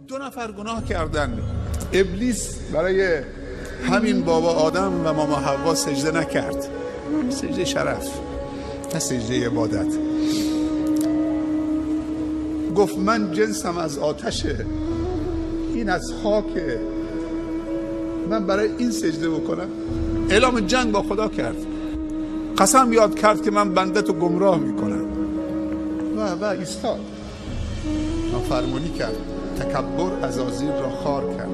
2 نفر گناه کردن. ابلیس برای همین بابا آدم و ماما حوا سجده نکرد، سجده شرف نه سجده عبادت. گفت من جنسم از آتشه، این از خاکه، من برای این سجده بکنم. اعلام جنگ با خدا کرد، قسم یاد کرد که من بنده تو گمراه میکنم و ایستاد، نافرمانی کرد، تکبر عزازیل را خار کرد،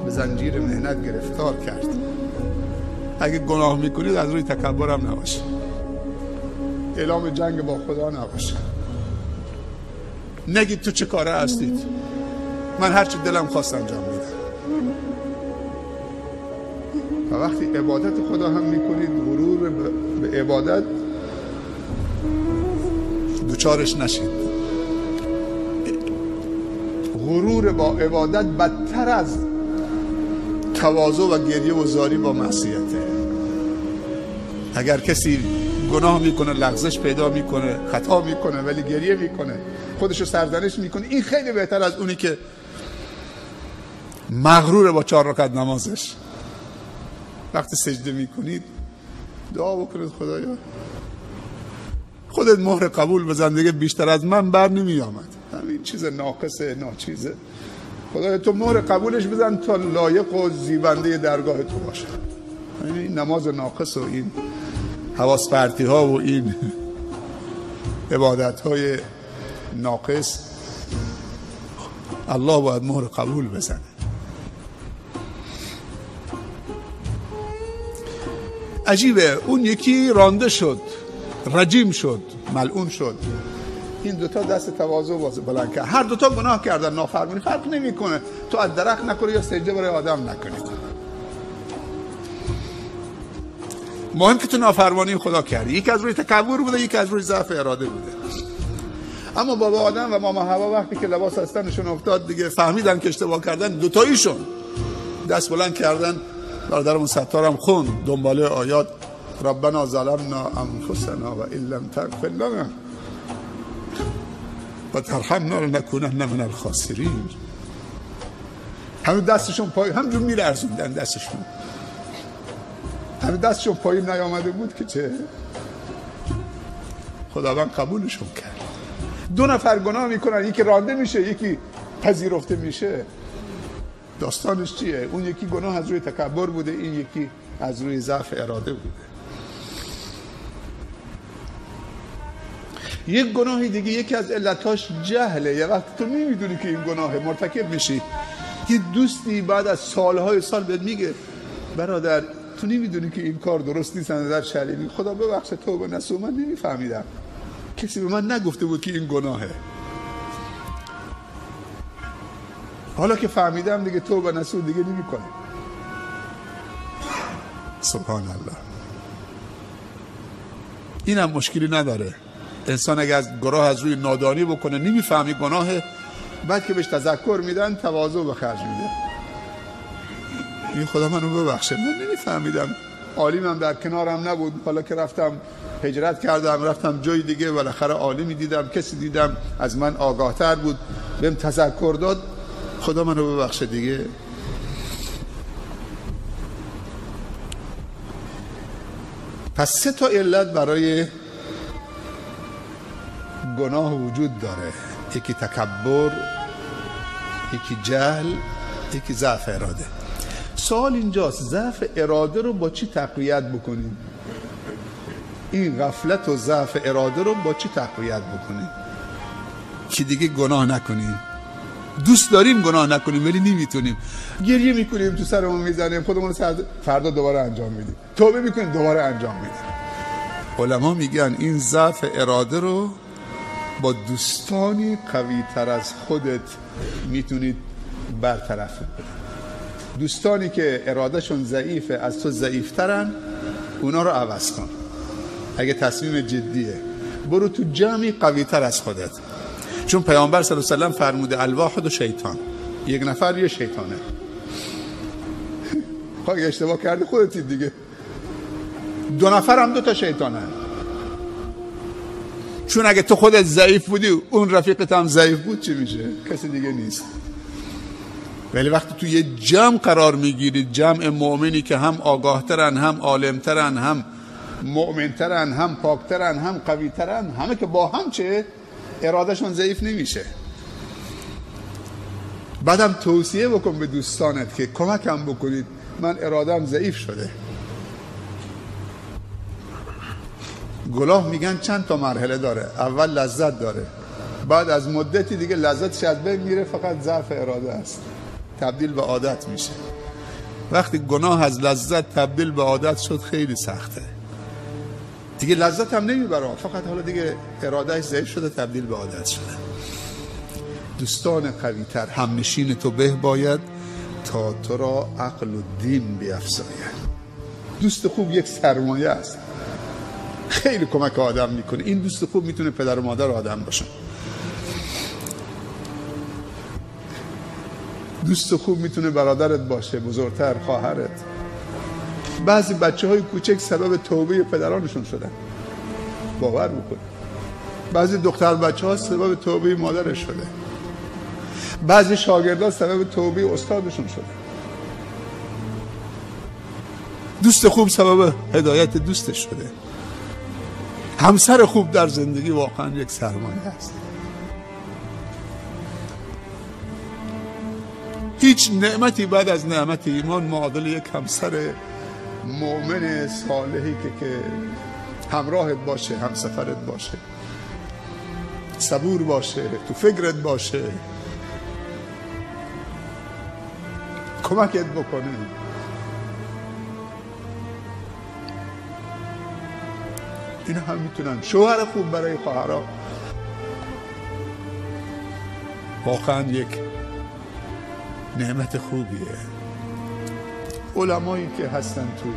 به زنجیر مهنت گرفتار کرد. اگه گناه میکنید از روی تکبر هم نباشه، اعلام جنگ با خدا نباشه، نگید تو چه کاره هستید، من هرچی دلم خواست انجام میدم. و وقتی عبادت خدا هم میکنید، غرور به عبادت دوچارش نشید. غرور با عبادت بدتر از تواضع و گریه و زاری با معصیته. اگر کسی گناه میکنه، لغزش پیدا میکنه، خطا میکنه ولی گریه میکنه، خودشو سرزنش میکنه، این خیلی بهتر از اونی که مغرور با 4 رکعت نمازش. وقتی سجده میکنید دعا بکنید خدایا خودت مهر قبول بزن دیگه، بیشتر از من بر نمی آمد، همین چیز ناقصه ناچیزه، خدایا تو مهر قبولش بزن تا لایق و زیبنده درگاه تو باشه. این نماز ناقص و این حواس پرتی ها و این عبادت های ناقص الله باید مهر قبول بزنه. عجیبه، اون یکی رانده شد، رجیم شد، ملعون شد، این دوتا دست تواضع بلند کرد. هر دوتا گناه کردن، نافرمانی، فرق نمیکنه تو از درخت نکنی یا سجده برای آدم نکنید، مهم که تو نافرمانی خدا کردی. یکی از روی تکبر بوده، یکی از روی ضعف اراده بوده. اما بابا آدم و ماما حوا وقتی که لباس هستنشون افتاد دیگه، فهمیدن که اشتباه کردن، دوتاییشون دست بلند کردن. برادرمون ستارم خون دنباله آیات ربنا ظلمنا انفسنا و ان لم تغفر لنا و ترحمنا لنکونن من الخاسرین. همون دستشون پای همجور میلرزوندن، دستشون همون دستشون پایین نیامده بود که چه خداوند قبولشون کرد. 2 نفر گناه میکنن، یکی رانده میشه، یکی پذیرفته میشه. داستانش چیه؟ اون یکی گناه از روی تکبر بوده، این یکی از روی ضعف اراده بوده. یک گناهی دیگه یکی از علتاش جهله. یه وقت تو نمیدونی که این گناهه، مرتکب میشی، یه دوستی بعد از سالهای سال بهت میگه برادر تو نمیدونی که این کار درست نیست، در شریعه خدا ببخشه توبه نصوح، من نمیفهمیدم، کسی به من نگفته بود که این گناهه، حالا که فهمیدم دیگه توبه نصوح دیگه نمی‌کنم. سبحان الله. این هم مشکلی نداره. انسان اگه از گناه از روی نادانی بکنه، نمیفهمی گناهه، بعد که بهش تذکر میدن تواضع به خرج میده، این خدا منو ببخشه من نمیفهمیدم، عالمم در کنارم نبود، حالا که رفتم هجرت کردم رفتم جای دیگه، بالاخره عالمی دیدم، کسی دیدم از من آگاهتر بود، بهم تذکر داد، خدا منو ببخشه دیگه. پس 3 تا علت برای گناه وجود داره، یکی تکبر، یکی جهل، یکی ضعف اراده. سوال اینجاست ضعف اراده رو با چی تقویت بکنیم؟ این غفلت و ضعف اراده رو با چی تقویت بکنیم که دیگه گناه نکنیم؟ دوست داریم گناه نکنیم ولی نمیتونیم، گریه میکنیم تو سرمون میزنیم، خودمون فردا دوباره انجام میدیم، توبه میکنیم دوباره انجام میدیم. علما میگن این ضعف اراده رو با دوستانی قوی تر از خودت میتونید برطرف کنید. دوستانی که ارادهشون ضعیفه، از تو ضعیفترن، اونا رو عوض کن. اگه تصمیم جدیه برو تو جمعی قوی تر از خودت، چون پیامبر صلی الله علیه و سلم فرموده الواحد و شیطان، یک نفر یه شیطانه. خواهی اشتباه کرده خودتی دیگه، 2 نفر هم 2 تا شیطانه، چون اگه تو خودت ضعیف بودی اون رفیقت هم ضعیف بود چی میشه؟ کسی دیگه نیست. ولی وقتی تو یه جمع قرار میگیرید، جمع مؤمنی که هم آگاهترن، هم عالمترن، هم مؤمنترن، هم پاکترن، هم قویترن، همه که با هم چه ارادهشون ضعیف نمیشه. بعدم توصیه بکن به دوستانت که کمکم بکنید، من ارادم ضعیف شده. گناه میگن چند تا مرحله داره. اول لذت داره، بعد از مدتی دیگه لذتش از بین میره، فقط ضعف اراده است، تبدیل به عادت میشه. وقتی گناه از لذت تبدیل به عادت شد خیلی سخته، دیگه لذت هم نمیبره، فقط حالا دیگه ارادهش ضعیف شده، تبدیل به عادت شده. دوستان قوی‌تر، همنشین تو به باید تا تو را عقل و دین بیفزاید. دوست خوب یک سرمایه است، خیلی کمک آدم میکنه. این دوست خوب میتونه پدر و مادر آدم باشه. دوست خوب میتونه برادرت باشه، بزرگتر، خواهرت. بعضی بچه های کوچک سبب توبه پدرانشون شدن، باور بکن. بعضی دختر بچه ها سبب توبه مادرش شده، بعضی شاگردان سبب توبه استادشون شده. دوست خوب سبب هدایت دوستش شده. همسر خوب در زندگی واقعا یک سرمایه است. هیچ نعمتی بعد از نعمت ایمان معادل یک همسر مؤمن صالحی که همراهت باشه، همسفرت باشه، صبور باشه، تو فکرت باشه، کمکت بکنه. اینا هم میتونن. شوهر خوب برای خواهرها واقعا یک نعمت خوبیه. علمایی که هستن تو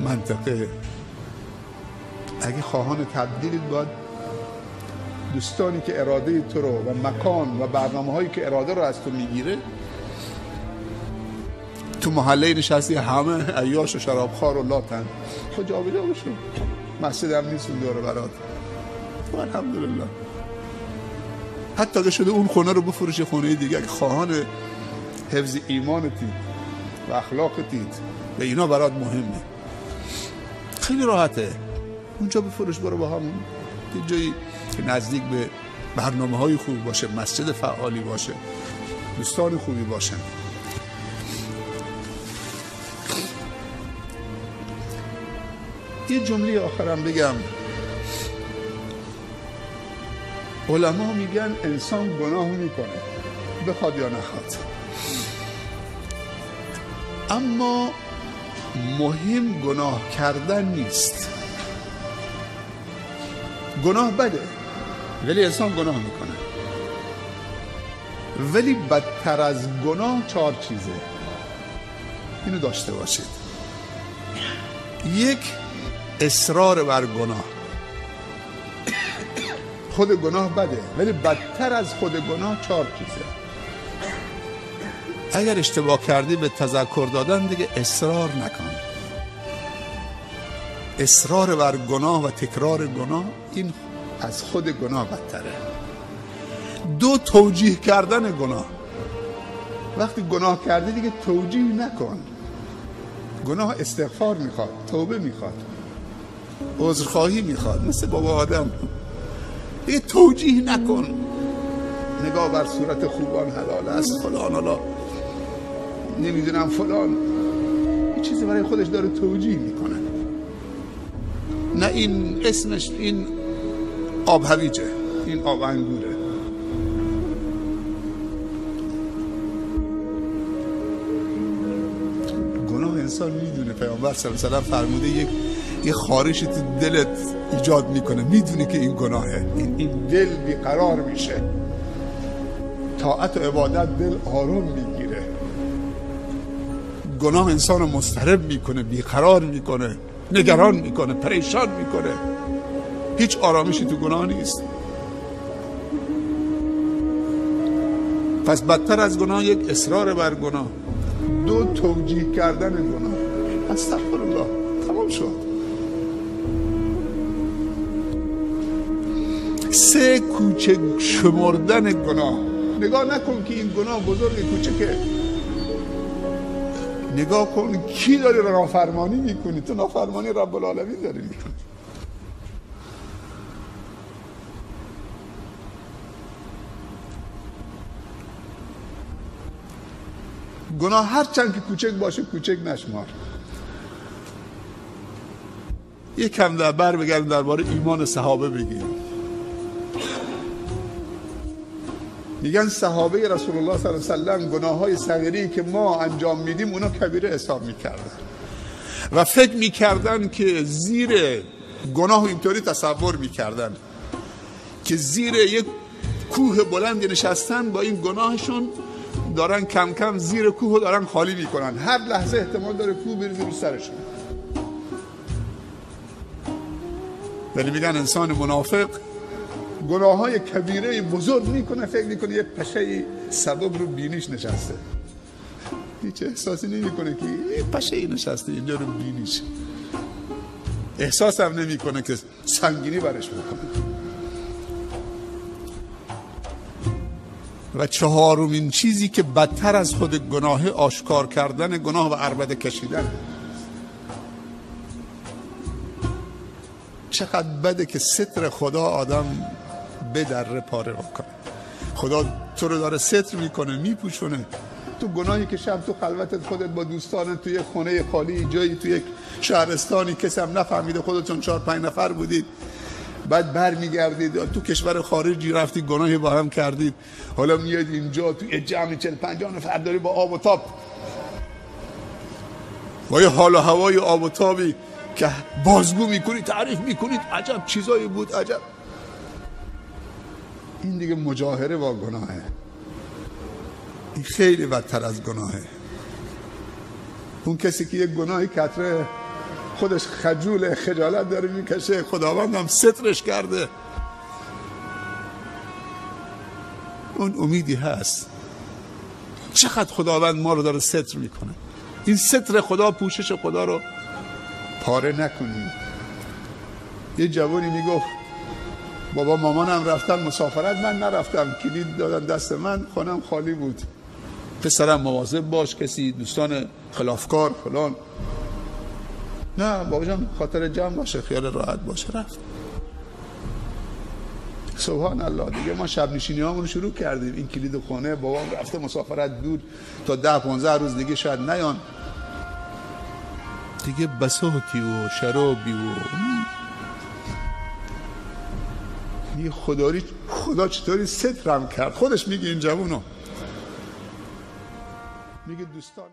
منطقه اگه خواهان تبدیل، باید دوستانی که اراده تو رو و مکان و برنامه هایی که اراده رو از تو میگیره، تو محله نشستی همه عیاش و شرابخوار و لاتن، خود جابجا بشون. مسجد هم نیستون داره برات، الحمدلله. حتی اگه شده اون خونه رو بفروش خونه دیگه، اگه خواهان حفظ ایمانتید و اخلاقتید و اینا برات مهمه، خیلی راحته اونجا بفروش، برو با همون یه جایی که نزدیک به برنامه های خوب باشه، مسجد فعالی باشه، دوستان خوبی باشن. یه جمله آخرم بگم. علما میگن انسان گناه میکنه بخواد یا نخواد، اما مهم گناه کردن نیست. گناه بده ولی انسان گناه میکنه. ولی بدتر از گناه 4 چیزه، اینو داشته باشید. یک، اصرار بر گناه. خود گناه بده ولی بدتر از خود گناه 4 چیزه. اگر اشتباه کردی به تذکر دادن دیگه اصرار نکن. اصرار بر گناه و تکرار گناه، این از خود گناه بدتره. 2، توجیه کردن گناه. وقتی گناه کردی دیگه توجیه نکن. گناه استغفار میخواد، توبه میخواد، عذرخواهی میخواد، مثل بابا آدم. دیگه توجیه نکن. نگاه بر صورت خوبان حلال است، فلان حالا نمیدونم فلان، این چیزی برای خودش داره توجیه میکنه. نه این اسمش، این آب هویجه، این آب انگوره. گناه انسان میدونه، پیامبر صلی الله علیه و سلم فرموده یه خارشی تو دلت ایجاد میکنه، میدونی که این گناهه، این دل بیقرار میشه. طاعت و عبادت دل آروم میگیره. گناه انسان رو مضطرب میکنه، بیقرار میکنه، نگران میکنه، پریشان میکنه. هیچ آرامشی تو گناه نیست. پس بدتر از گناه یک اصرار بر گناه، 2 توجیه کردن گناه. استغفرالله، تمام شد. 3 کوچک شمردن گناه. نگاه نکن که این گناه بزرگ کوچکه. نگاه کن کی داری نافرمانی میکنی؟ تو نافرمانی رب العالمین داری میکنی. گناه هر چند که کوچک باشه کوچک نشمار. یک کم در بر بگردیم درباره ایمان صحابه بگیم. میگن صحابه رسول الله صلی الله علیه و سلم گناههای صغیری که ما انجام میدیم اونا کبیره حساب میکردن و فکر میکردن که زیر گناه اینطوری تصور میکردن که زیر یک کوه بلندی نشستن با این گناهشون دارن کم کم زیر کوه دارن خالی میکنن، هر لحظه احتمال داره کوه بریزه رو سرشون. ولی میگن انسان منافق گناههای کبیره بزرگ میکنه، فکر میکنه یه پشه سبب رو بینیش نشسته، هیچ احساسی نمیکنه که یه پشه نشسته اینجا رو بینیش، احساس هم نمیکنه که سنگینی برش بکنه. و چهارمین چیزی که بدتر از خود گناه آشکار کردن گناه و عربده کشیدن. چقدر بده که ستر خدا آدم به در پاره بکنه. خدا تو رو داره ستر میکنه، میپوشونه. تو گناهی که شب تو خلوتت خودت با دوستانت توی خونه خالی جایی توی یک شهرستانی کسی هم نفهمیده، خودتون 4-5 نفر بودید، بعد بر میگردید تو کشور خارجی رفتید گناهی با هم کردید، حالا میاد اینجا توی جمع 40-50 نفر داری با آب و تاب، با یه حال و هوای آب و تابی که بازگو میکنید، تعریف میکنید، عجب چیزایی بود، عجب. این دیگه مجاهره با گناهه. این خیلی بدتر از گناهه. اون کسی که یک گناهی کتره خودش خجول خجالت داره میکشه، خداوند هم سترش کرده، اون امیدی هست. چقدر خداوند ما رو داره ستر میکنه. این ستر خدا، پوشش خدا رو پاره نکنیم. یه جوانی میگفت بابا مامانم رفتن مسافرت، من نرفتم، کلید دادن دست من، خانم خالی بود. پسرم مواظب باش، کسی دوستان خلافکار فلان. نه بابا جان خاطر جمع باشه، خیال راحت باشه. رفت. سبحان الله. دیگه ما شب نشینی هامون شروع کردیم. این کلید خونه، بابام رفته مسافرت دور، تا 10-15 روز دیگه شاید نیان. دیگه بساطی و شرابی و دیگه خدا چطوری سترم کرد. خودش میگه این جوونو، میگه دوستان